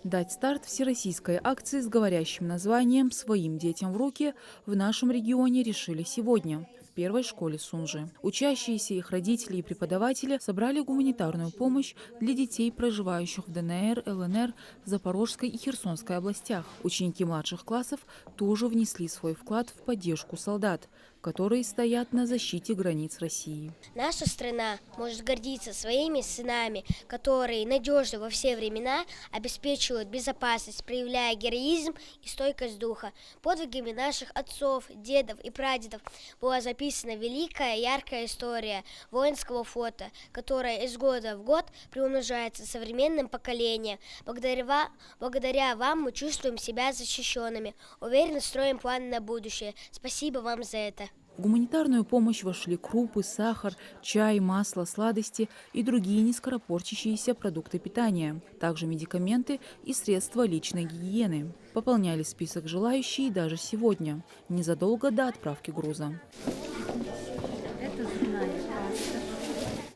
Дать старт всероссийской акции с говорящим названием «Своим детям в руки» в нашем регионе решили сегодня в первой школе Сунжи. Учащиеся, их родители и преподаватели собрали гуманитарную помощь для детей, проживающих в ДНР, ЛНР, в Запорожской и Херсонской областях. Ученики младших классов тоже внесли свой вклад в поддержку солдат, которые стоят на защите границ России. Наша страна может гордиться своими сынами, которые надежно во все времена обеспечивают безопасность, проявляя героизм и стойкость духа. Подвигами наших отцов, дедов и прадедов была записана великая яркая история воинского флота, которая из года в год приумножается современным поколением. Благодаря вам мы чувствуем себя защищенными, уверенно строим планы на будущее. Спасибо вам за это. В гуманитарную помощь вошли крупы, сахар, чай, масло, сладости и другие нескоропортящиеся продукты питания, также медикаменты и средства личной гигиены. Пополняли список желающие даже сегодня, незадолго до отправки груза.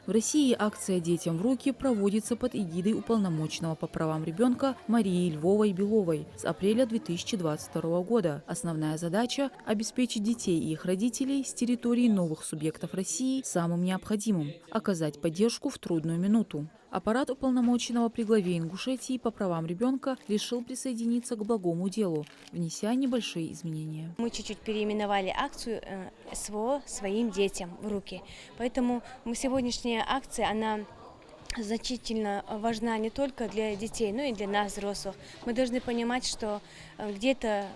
В России акция «Детям в руки» проводится под эгидой уполномоченного по правам ребенка Марии Львовой-Беловой с апреля 2022 года. Основная задача – обеспечить детей и их родителей с территории новых субъектов России самым необходимым – оказать поддержку в трудную минуту. Аппарат уполномоченного при главе Ингушетии по правам ребенка решил присоединиться к благому делу, внеся небольшие изменения. Мы чуть-чуть переименовали акцию СВО «Своим детям в руки». Поэтому сегодняшняя акция, она значительно важна не только для детей, но и для нас, взрослых. Мы должны понимать, что где-то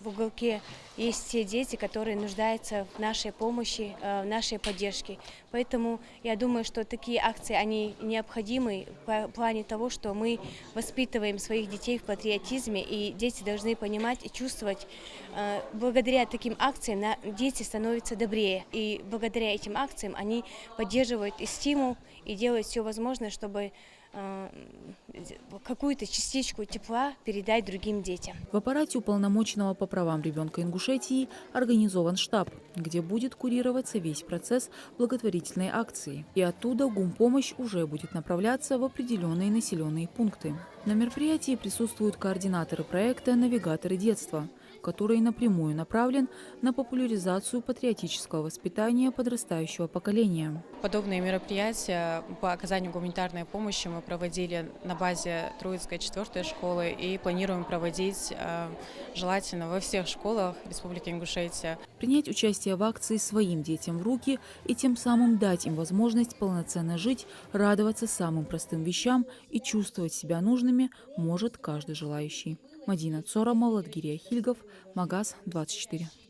в уголке есть те дети, которые нуждаются в нашей помощи, в нашей поддержке. Поэтому я думаю, что такие акции, они необходимы в плане того, что мы воспитываем своих детей в патриотизме, и дети должны понимать и чувствовать. Благодаря таким акциям дети становятся добрее, и благодаря этим акциям они поддерживают и стимул, и делают все возможное, чтобы какую-то частичку тепла передать другим детям. В аппарате уполномоченного по правам ребенка Ингушетии организован штаб, где будет курироваться весь процесс благотворительной акции. И оттуда гумпомощь уже будет направляться в определенные населенные пункты. На мероприятии присутствуют координаторы проекта «Навигаторы детства», который напрямую направлен на популяризацию патриотического воспитания подрастающего поколения. Подобные мероприятия по оказанию гуманитарной помощи мы проводили на базе Троицкой 4-й школы и планируем проводить желательно во всех школах Республики Ингушетия. Принять участие в акции «Своим детям в руки» и тем самым дать им возможность полноценно жить, радоваться самым простым вещам и чувствовать себя нужными может каждый желающий. Мадина Цора, Мавладгирия Хильгов, Магаз 24.